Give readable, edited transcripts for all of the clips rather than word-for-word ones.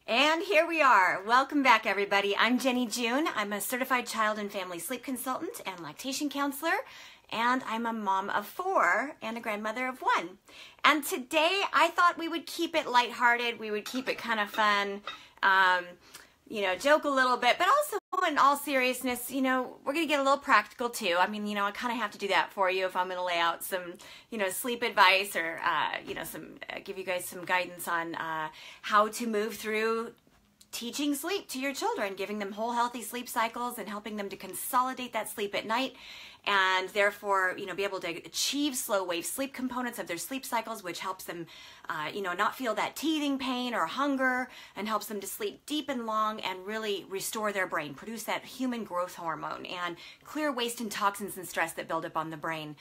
And here we are. Welcome back, everybody. I'm Jenny June. I'm a certified child and family sleep consultant and lactation counselor, and I'm a mom of 4 and a grandmother of 1. And today I thought we would keep it lighthearted. We would keep it kind of fun, joke a little bit, but also in all seriousness, we're going to get a little practical too. I mean, I kind of have to do that for you if I'm going to lay out some, sleep advice or, give you guys some guidance on how to move through teaching sleep to your children, giving them whole healthy sleep cycles and helping them to consolidate that sleep at night and therefore, be able to achieve slow wave sleep components of their sleep cycles, which helps them, not feel that teething pain or hunger and helps them to sleep deep and long and really restore their brain, produce that human growth hormone and clear waste and toxins and stress that build up on the brain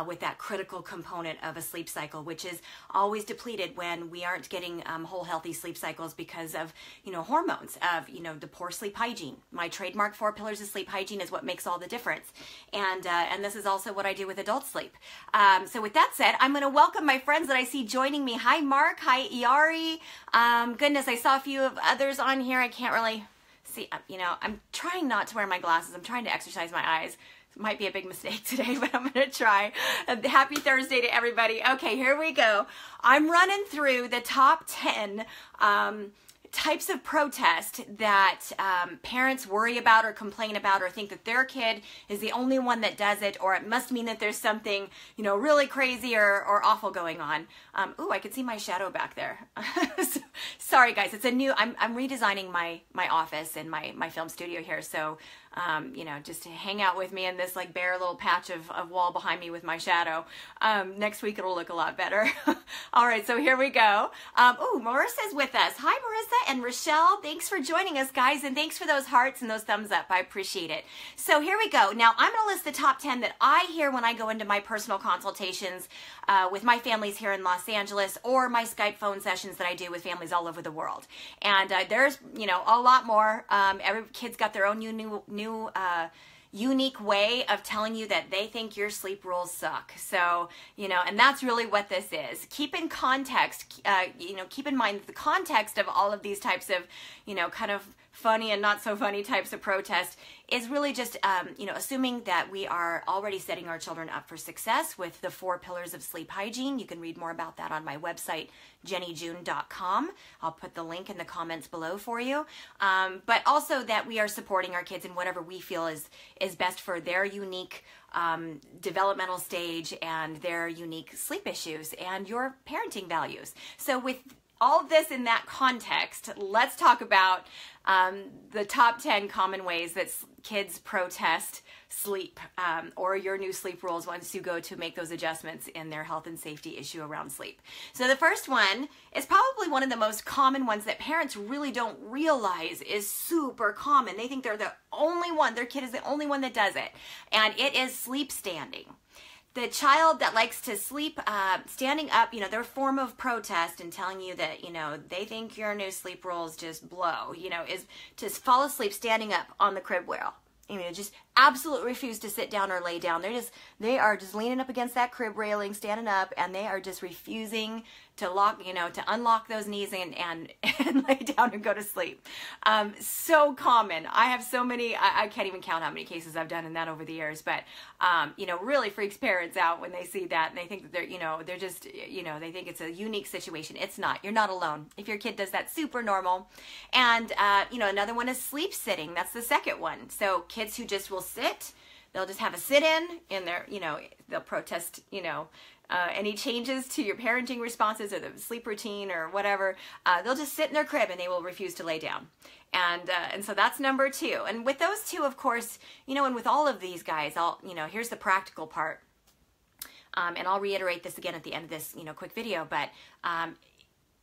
with that critical component of a sleep cycle, which is always depleted when we aren't getting whole healthy sleep cycles because of, hormones, of, the poor sleep hygiene. My trademark 4 pillars of sleep hygiene is what makes all the difference. And this is also what I do with adult sleep. So with that said, I'm going to welcome my friends that I see joining me. Hi, Mark. Hi, Iari. Goodness, I saw a few of others on here. I can't really see, I'm trying not to wear my glasses. I'm trying to exercise my eyes. It might be a big mistake today, but I'm going to try. Happy Thursday to everybody. Okay, here we go. I'm running through the top 10 types of protest that parents worry about or complain about or think that their kid is the only one that does it, or it must mean that there's something, really crazy or awful going on. Ooh, I could see my shadow back there. Sorry guys, it's a new, I'm redesigning my office and my film studio here. So, just to hang out with me in this like bare little patch of wall behind me with my shadow. Next week it'll look a lot better. All right, so here we go. Ooh, Marissa's with us. Hi, Marissa and Rochelle. Thanks for joining us, guys, and thanks for those hearts and those thumbs up. I appreciate it. So here we go. Now I'm going to list the top 10 that I hear when I go into my personal consultations with my families here in Los Angeles or my Skype phone sessions that I do with families all over the world. And there's, a lot more. Every kid's got their own unique way of telling you that they think your sleep rules suck. So, and that's really what this is. Keep in context, keep in mind that the context of all of these types of, kind of funny and not so funny types of protest is really just, assuming that we are already setting our children up for success with the 4 pillars of sleep hygiene. You can read more about that on my website, jennyjune.com. I'll put the link in the comments below for you. But also that we are supporting our kids in whatever we feel is best for their unique developmental stage and their unique sleep issues and your parenting values. So with all of this in that context, let's talk about the top 10 common ways that kids protest sleep or your new sleep rules once you go to make those adjustments in their health and safety issue around sleep. So the first one is probably one of the most common ones that parents really don't realize is super common. They think they're the only one, their kid is the only one that does it, and it is sleep standing. The child that likes to sleep standing up, their form of protest and telling you that, they think your new sleep rules just blow, is to fall asleep standing up on the crib rail. Just absolutely refuse to sit down or lay down. They are just leaning up against that crib railing, standing up, and they are just refusing to to unlock those knees and lay down and go to sleep. So common. I have so many, I can't even count how many cases I've done in that over the years, but, really freaks parents out when they see that and they think that they're just, they think it's a unique situation. It's not. You're not alone. If your kid does that, super normal. And, another one is sleep sitting. That's the second one. So kids who just will sit, they'll just have a sit-in in their, they'll protest, any changes to your parenting responses or the sleep routine or whatever. They'll just sit in their crib and they will refuse to lay down. And so that's number 2. And with those 2, of course, and with all of these guys, here's the practical part. And I'll reiterate this again at the end of this, quick video, but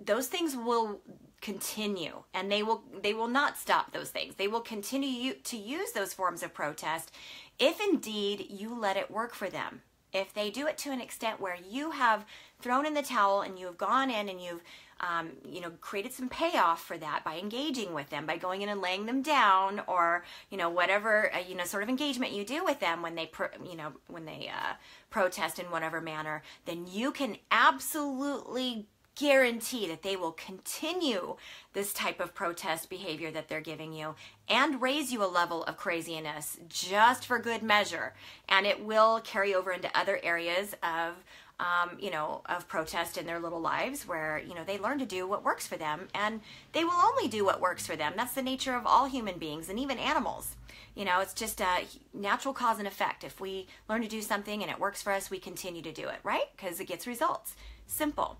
those things will continue and they will not stop those things. They will continue to use those forms of protest if indeed you let it work for them. If they do it to an extent where you have thrown in the towel and you've gone in and you've created some payoff for that by engaging with them, by going in and laying them down, or whatever sort of engagement you do with them when they protest in whatever manner, then you can absolutely guarantee that they will continue this type of protest behavior that they're giving you and raise you a level of craziness just for good measure. And it will carry over into other areas of of protest in their little lives where, they learn to do what works for them, and they will only do what works for them. That's the nature of all human beings and even animals. It's just a natural cause and effect. If we learn to do something and it works for us, we continue to do it, right? Because it gets results. Simple.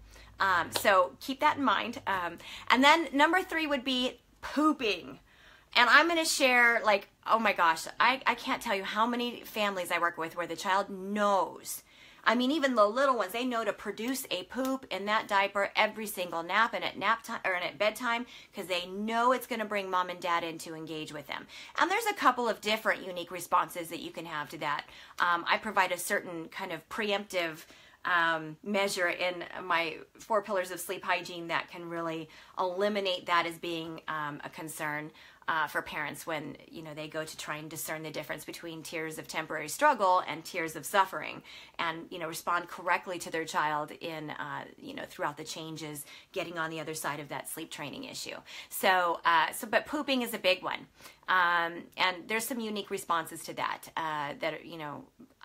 So keep that in mind. And then number 3 would be pooping. And I'm going to share, oh my gosh, I can't tell you how many families I work with where the child knows. I mean, even the little ones, they know to produce a poop in that diaper every single nap and at nap time or at bedtime, because they know it's going to bring mom and dad in to engage with them. And there's a couple of different unique responses that you can have to that. I provide a certain kind of preemptive measure in my 4 pillars of sleep hygiene that can really eliminate that as being a concern for parents when they go to try and discern the difference between tears of temporary struggle and tears of suffering, and respond correctly to their child in throughout the changes, getting on the other side of that sleep training issue. But pooping is a big one, and there's some unique responses to that that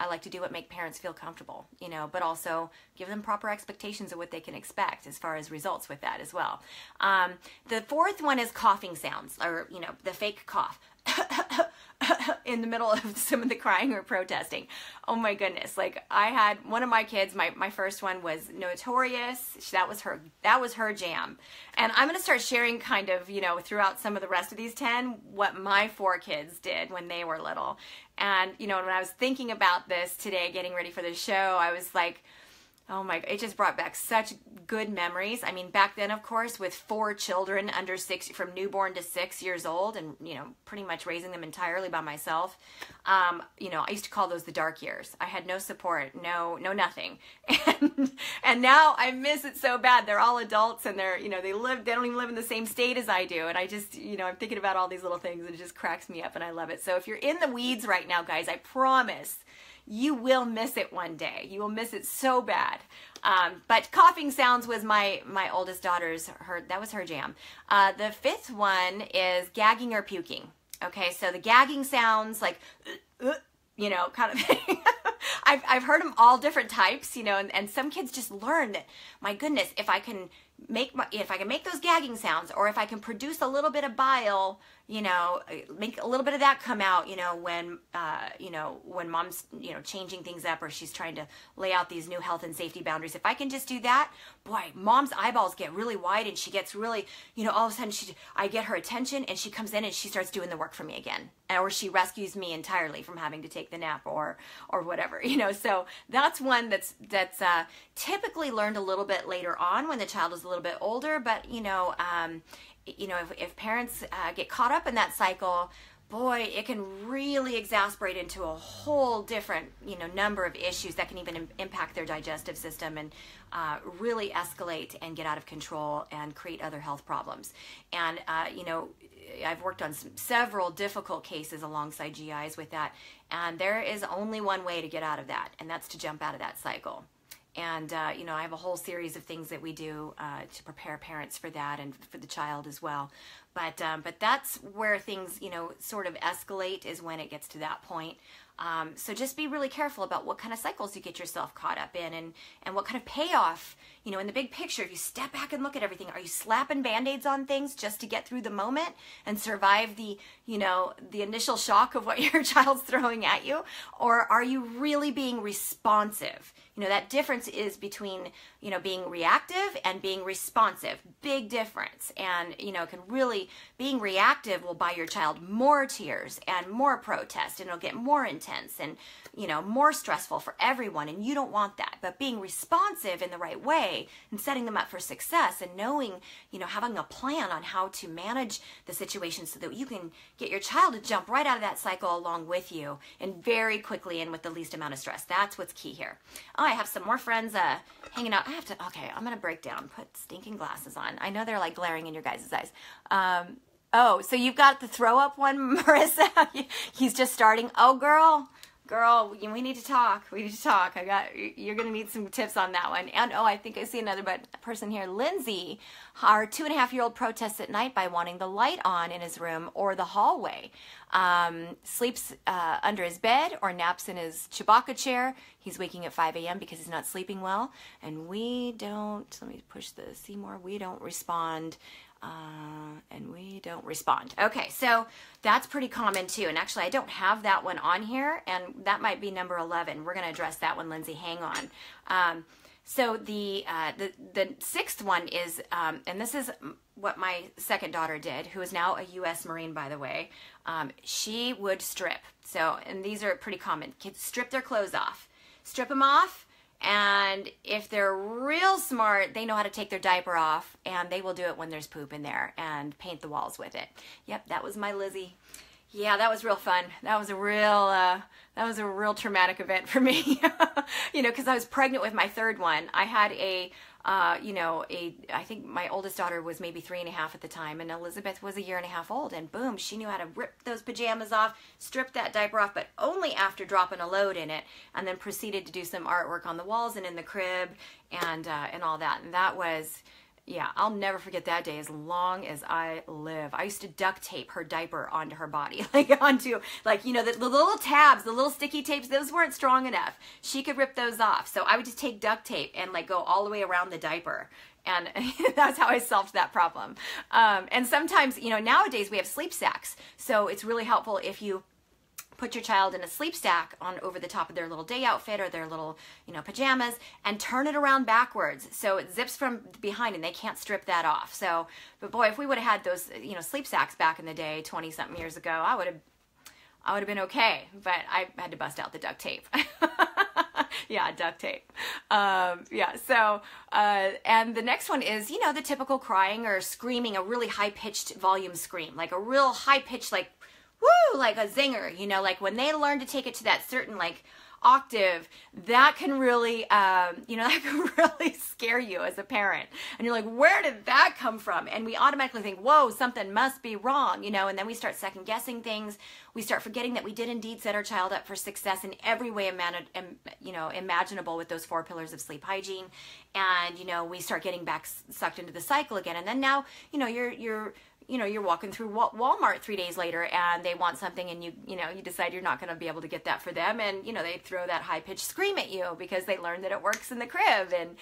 I like to do what make parents feel comfortable, but also give them proper expectations of what they can expect as far as results with that as well. The 4th one is coughing sounds, or the fake cough in the middle of some of the crying or protesting. Oh my goodness. I had one of my kids, my first one was notorious. That was her jam. And I'm going to start sharing kind of, throughout some of the rest of these 10, what my 4 kids did when they were little. And, when I was thinking about this today, getting ready for the show, I was like, oh my, it just brought back such good memories. I mean, back then, of course, with 4 children under 6, from newborn to 6 years old, and, pretty much raising them entirely by myself, I used to call those the dark years. I had no support, no nothing. And now I miss it so bad. They're all adults, and they don't even live in the same state as I do. And I just, I'm thinking about all these little things, and it just cracks me up, and I love it. So if you're in the weeds right now, guys, I promise you will miss it one day. You will miss it so bad. But coughing sounds was my oldest daughter's, that was her jam. The 5th one is gagging or puking. Okay, so the gagging sounds like, kind of thing. I've heard them all different types, and some kids just learn that, my goodness, if I can make those gagging sounds, or if I can produce a little bit of bile, make a little bit of that come out, when mom's, changing things up, or she's trying to lay out these new health and safety boundaries. If I can just do that, boy, mom's eyeballs get really wide, and she gets really, all of a sudden I get her attention, and she comes in and she starts doing the work for me again, or she rescues me entirely from having to take the nap or whatever, so that's one that's typically learned a little bit later on when the child is a little bit older, but if parents get caught up in that cycle, boy, it can really exasperate into a whole different, number of issues that can even impact their digestive system and really escalate and get out of control and create other health problems. And, I've worked on several difficult cases alongside GIs with that, and there is only one way to get out of that, and that's to jump out of that cycle. And, I have a whole series of things that we do to prepare parents for that and for the child as well. But that's where things, sort of escalate, is when it gets to that point. So just be really careful about what kind of cycles you get yourself caught up in, and what kind of payoff, in the big picture. If you step back and look at everything, are you slapping Band-Aids on things just to get through the moment and survive the initial shock of what your child's throwing at you? Or are you really being responsive? That difference is between, being reactive and being responsive. Big difference. And, being reactive will buy your child more tears and more protest, and it'll get more intense and, more stressful for everyone. And you don't want that. But being responsive in the right way and setting them up for success, and knowing, having a plan on how to manage the situation so that you can get your child to jump right out of that cycle along with you, and very quickly and with the least amount of stress. That's what's key here. Oh, I have some more friends hanging out. I'm going to break down, put stinking glasses on. I know they're glaring in your guys' eyes. Oh, so you've got the throw up one, Marissa? He's just starting. Oh, girl, girl, we need to talk. We need to talk. You're going to need some tips on that one. And I think I see another person here. Lindsay, our 2.5-year-old protests at night by wanting the light on in his room or the hallway. Sleeps under his bed or naps in his Chewbacca chair. He's waking at 5 a.m. because he's not sleeping well. And we don't, let me push the see more, we don't respond. And we don't respond. Okay, so that's pretty common too. And actually, I don't have that one on here, and that might be number 11. We're going to address that one, Lindsay. Hang on. So the sixth one is, and this is what my second daughter did, who is now a U.S. Marine, by the way. She would strip. So, and these are pretty common. Kids strip their clothes off. Strip them off. And if they're real smart, they know how to take their diaper off, and they will do it when there's poop in there and paint the walls with it. Yep, that was my Lizzie. Yeah, that was real fun. That was a real traumatic event for me. You know, because I was pregnant with my third one. I had I think my oldest daughter was maybe 3.5 at the time, and Elizabeth was 1.5 years old, and boom, she knew how to rip those pajamas off, strip that diaper off, but only after dropping a load in it, and then proceeded to do some artwork on the walls and in the crib and all that. And that was, yeah, I'll never forget that day as long as I live. I used to duct tape her diaper onto her body, the little tabs, the little sticky tapes, those weren't strong enough. She could rip those off. So I would just take duct tape and go all the way around the diaper. And that's how I solved that problem. And sometimes, nowadays we have sleep sacks. So it's really helpful if you put your child in a sleep sack on over the top of their little day outfit or their little, pajamas, and turn it around backwards so it zips from behind and they can't strip that off. So, but boy, if we would have had those, sleep sacks back in the day, 20-something years ago, I would have been okay. But I had to bust out the duct tape. Yeah, duct tape. So, and the next one is, the typical crying or screaming, a really high-pitched volume scream, like a real high-pitched, woo, like a zinger, like when they learn to take it to that certain octave, that can really, that can really scare you as a parent. And you're like, where did that come from? And we automatically think, whoa, something must be wrong, and then we start second guessing things. We start forgetting that we did indeed set our child up for success in every way imaginable with those 4 pillars of sleep hygiene. And, we start getting back sucked into the cycle again. And then now, you're walking through Walmart 3 days later and they want something, and you decide you're not going to be able to get that for them, and they throw that high-pitched scream at you because they learned that it works in the crib, and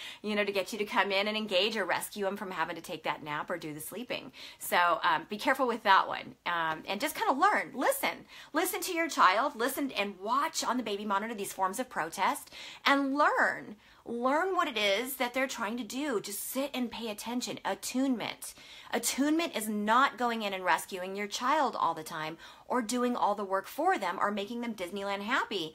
to get you to come in and engage or rescue them from having to take that nap or do the sleeping. So be careful with that one, and just kind of learn, listen to your child, listen and watch on the baby monitor these forms of protest, and learn what it is that they're trying to do. Just sit and pay attention. Attunement. Attunement is not going in and rescuing your child all the time or doing all the work for them or making them Disneyland happy,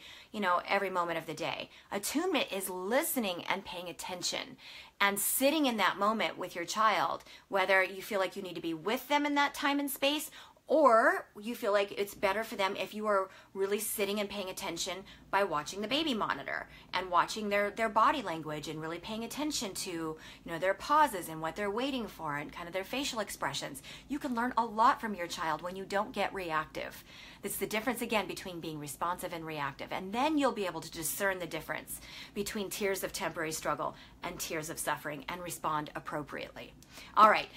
every moment of the day. Attunement is listening and paying attention and sitting in that moment with your child, whether you feel like you need to be with them in that time and space, or you feel like it's better for them if you are really sitting and paying attention by watching the baby monitor and watching their body language and really paying attention to, their pauses and what they're waiting for and kind of their facial expressions. You can learn a lot from your child when you don't get reactive. It's the difference, again, between being responsive and reactive. And then you'll be able to discern the difference between tears of temporary struggle and tears of suffering and respond appropriately. All right.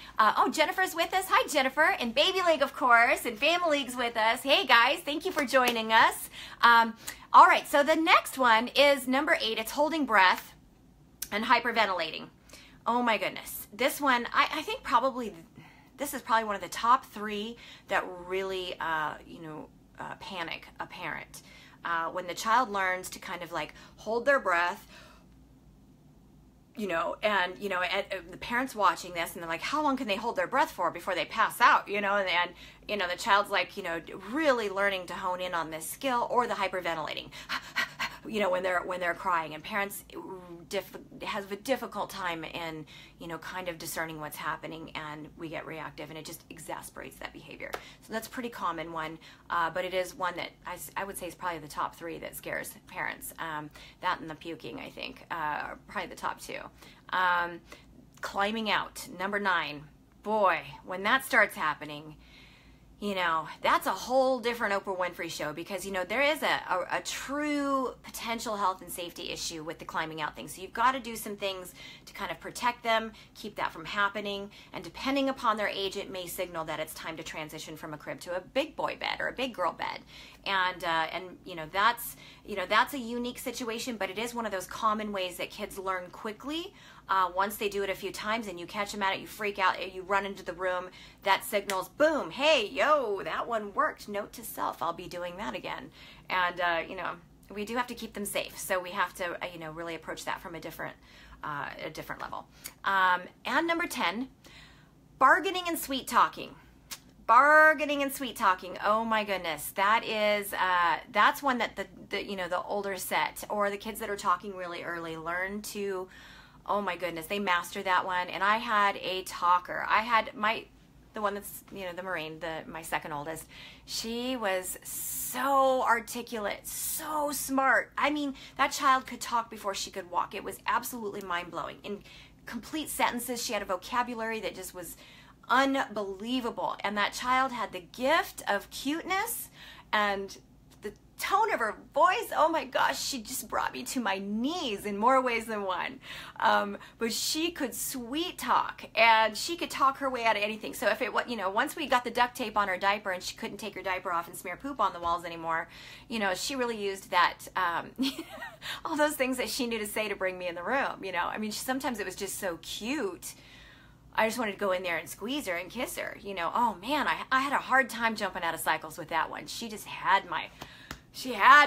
Jennifer's with us. Hi, Jennifer. And Baby League, of course, and Family League's with us. Hey, guys. Thank you for joining us. All right. So the next one is number 8. It's holding breath and hyperventilating. Oh, my goodness. This one, I think this is probably one of the top 3 that really, panic a parent. When the child learns to kind of hold their breath, and the parents watching this and they're like, how long can they hold their breath for before they pass out, and the child's really learning to hone in on this skill, or the hyperventilating, when they're crying, and parents have a difficult time in, kind of discerning what's happening, and we get reactive, and it just exasperates that behavior. So that's a pretty common one, but it is one that I would say is probably the top 3 that scares parents. That and the puking, I think, are probably the top 2. Climbing out, number 9. Boy, when that starts happening, that's a whole different Oprah Winfrey show, because, there is a true potential health and safety issue with the climbing out thing. So you've got to do some things to kind of protect them, keep that from happening. And depending upon their age, it may signal that it's time to transition from a crib to a big boy bed or a big girl bed. And that's a unique situation, but it is one of those common ways that kids learn quickly. Once they do it a few times and you catch them at it, you freak out, you run into the room, that signals, boom, hey, yo, that one worked. Note to self, I'll be doing that again. And, we do have to keep them safe. So we have to, really approach that from a different level. And number 10, bargaining and sweet talking. Bargaining and sweet talking. Oh my goodness. That's one that the older set, or the kids that are talking really early, learn to, oh my goodness, they master that one. And I had a talker. I had the one that's, the Marine, my second oldest. She was so articulate, so smart. I mean, that child could talk before she could walk. It was absolutely mind-blowing. In complete sentences, she had a vocabulary that just was unbelievable. And that child had the gift of cuteness and the tone of her voice. Oh my gosh, she just brought me to my knees in more ways than one. But she could sweet talk, and she could talk her way out of anything. So if once we got the duct tape on her diaper and she couldn't take her diaper off and smear poop on the walls anymore, she really used that, all those things that she knew to say to bring me in the room. I mean, sometimes it was just so cute. I just wanted to go in there and squeeze her and kiss her. Oh man, I had a hard time jumping out of cycles with that one. She just had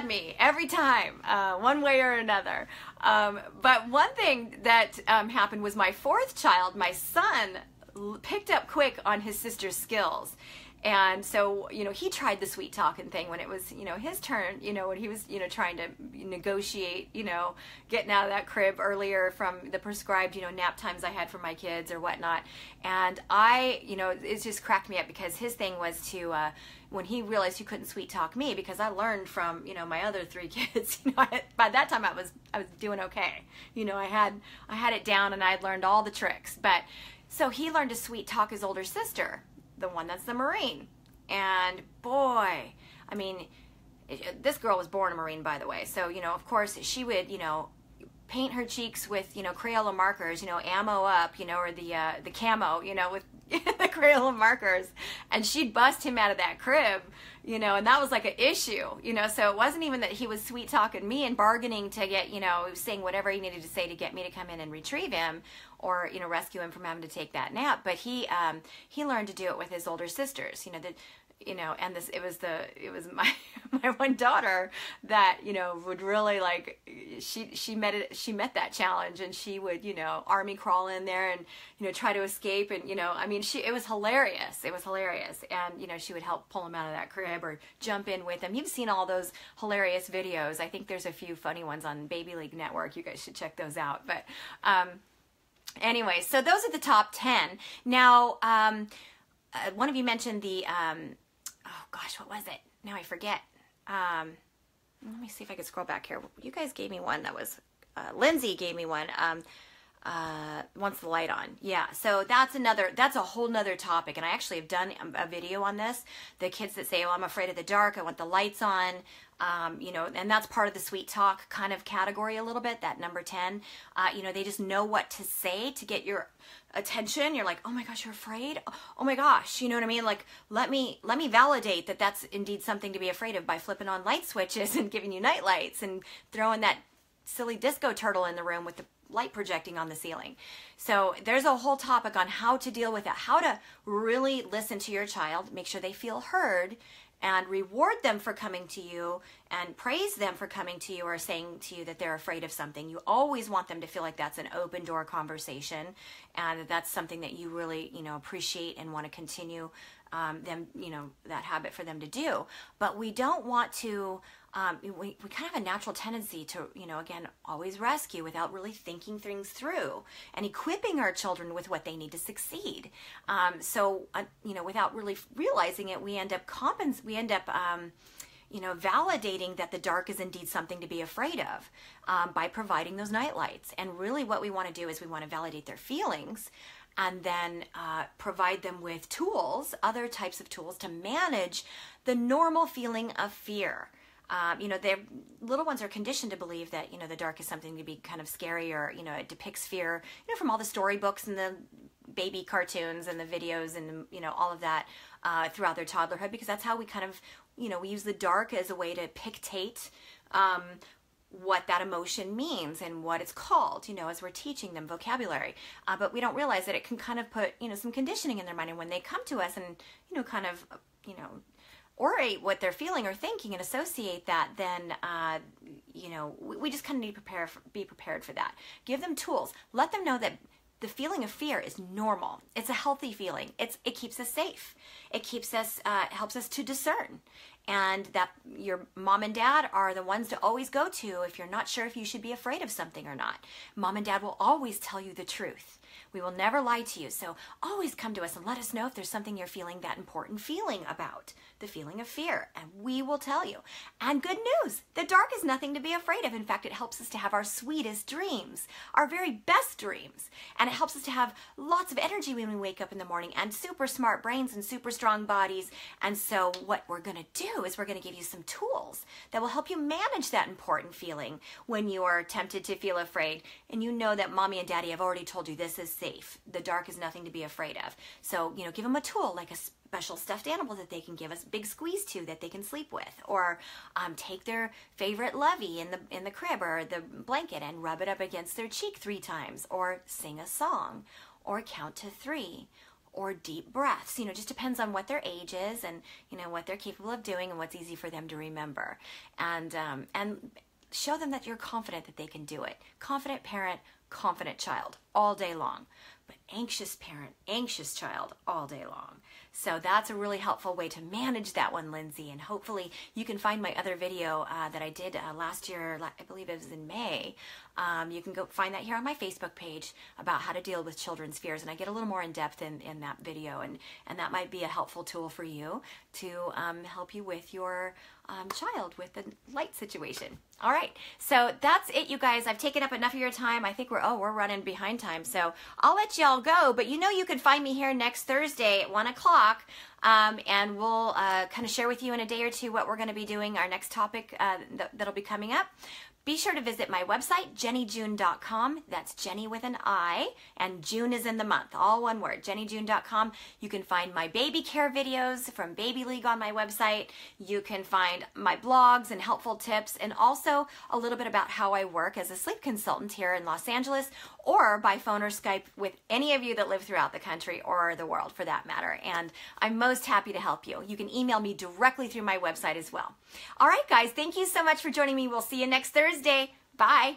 me every time, one way or another. But one thing that happened was my fourth child, my son, picked up quick on his sister's skills. And so, he tried the sweet talking thing when it was, his turn, when he was, trying to negotiate, getting out of that crib earlier from the prescribed, nap times I had for my kids or whatnot. And it just cracked me up, because his thing was to, when he realized he couldn't sweet talk me, because I learned from, my other 3 kids, by that time I was doing okay. I had it down and I had learned all the tricks. But so he learned to sweet talk his older sister, the one that's the Marine. And boy, I mean, this girl was born a Marine, by the way. So, of course she would, paint her cheeks with, Crayola markers, ammo up, or the camo, with the Crayola markers, and she'd bust him out of that crib, and that was like an issue, so it wasn't even that he was sweet talking me and bargaining to get, saying whatever he needed to say to get me to come in and retrieve him, or, rescue him from having to take that nap. But he learned to do it with his older sisters, and it was my one daughter that, would really, like, she met that challenge, and she would, army crawl in there and, try to escape. And, it was hilarious. It was hilarious. And, she would help pull him out of that crib or jump in with him. You've seen all those hilarious videos. I think there's a few funny ones on Baby League Network. You guys should check those out. But, anyway, so those are the top 10. Now, one of you mentioned the, oh gosh, what was it? Now I forget. Let me see if I can scroll back here. You guys gave me one that was, Lindsay gave me one, Once the Light On. Yeah, so that's a whole nother topic. And I actually have done a video on this. The kids that say, oh, I'm afraid of the dark, I want the lights on. And that's part of the sweet talk kind of category a little bit, that number 10. They just know what to say to get your attention. You're like, oh my gosh, you're afraid? Oh my gosh, you know what I mean? Like, let me validate that that's indeed something to be afraid of by flipping on light switches and giving you night lights and throwing that silly disco turtle in the room with the light projecting on the ceiling. So there's a whole topic on how to deal with that, how to really listen to your child, make sure they feel heard, and reward them for coming to you and praise them for coming to you or saying to you that they're afraid of something. You always want them to feel like that's an open door conversation, and that's something that you really, appreciate and want to continue that habit for them to do. But we don't want to, we kind of have a natural tendency to, again, always rescue without really thinking things through and equipping our children with what they need to succeed. Without really realizing it, we end up validating that the dark is indeed something to be afraid of by providing those night lights. And really what we want to do is we want to validate their feelings and then provide them with tools, other types of tools to manage the normal feeling of fear. Their little ones are conditioned to believe that, the dark is something to be kind of scary, or, it depicts fear, from all the storybooks and the baby cartoons and the videos and, all of that throughout their toddlerhood, because that's how we kind of, we use the dark as a way to dictate what that emotion means and what it's called, as we're teaching them vocabulary. But we don't realize that it can kind of put, some conditioning in their mind. And when they come to us and, orate what they're feeling or thinking and associate that, then, we just kind of need to be prepared for that. Give them tools. Let them know that the feeling of fear is normal. It's a healthy feeling. It keeps us safe. It keeps us, helps us to discern. And that your mom and dad are the ones to always go to if you're not sure if you should be afraid of something or not. Mom and dad will always tell you the truth. We will never lie to you. So always come to us and let us know if there's something you're feeling that important feeling about, the feeling of fear, and we will tell you. And good news, the dark is nothing to be afraid of. In fact, it helps us to have our sweetest dreams, our very best dreams. And it helps us to have lots of energy when we wake up in the morning, and super smart brains and super strong bodies. And so what we're going to do is we're going to give you some tools that will help you manage that important feeling when you are tempted to feel afraid, and you know that mommy and daddy have already told you this is safe. The dark is nothing to be afraid of. So, give them a tool like a special stuffed animal that they can give us big squeeze to that they can sleep with, or take their favorite lovey in the crib or the blanket and rub it up against their cheek 3 times, or sing a song, or count to 3, or deep breaths. Just depends on what their age is and what they're capable of doing and what's easy for them to remember. And show them that you're confident that they can do it. Confident parent, confident child all day long. But anxious parent, anxious child all day long. So that's a really helpful way to manage that one, Lindsay. And hopefully you can find my other video that I did last year, I believe it was in May. You can go find that here on my Facebook page about how to deal with children's fears. And I get a little more in depth in that video. And that might be a helpful tool for you to help you with your child with the light situation. All right, so that's it, you guys. I've taken up enough of your time. I think we're running behind time, so I'll let y'all go. But you can find me here next Thursday at 1 o'clock, and we'll kind of share with you in a day or two what we're going to be doing. Our next topic that'll be coming up. Be sure to visit my website, jennijune.com. That's Jenny with an I, and June is in the month, all one word, jennijune.com. You can find my baby care videos from Baby League on my website. You can find my blogs and helpful tips, and also a little bit about how I work as a sleep consultant here in Los Angeles, or by phone or Skype with any of you that live throughout the country or the world for that matter. And I'm most happy to help you. You can email me directly through my website as well. All right, guys, thank you so much for joining me. We'll see you next Thursday. Bye.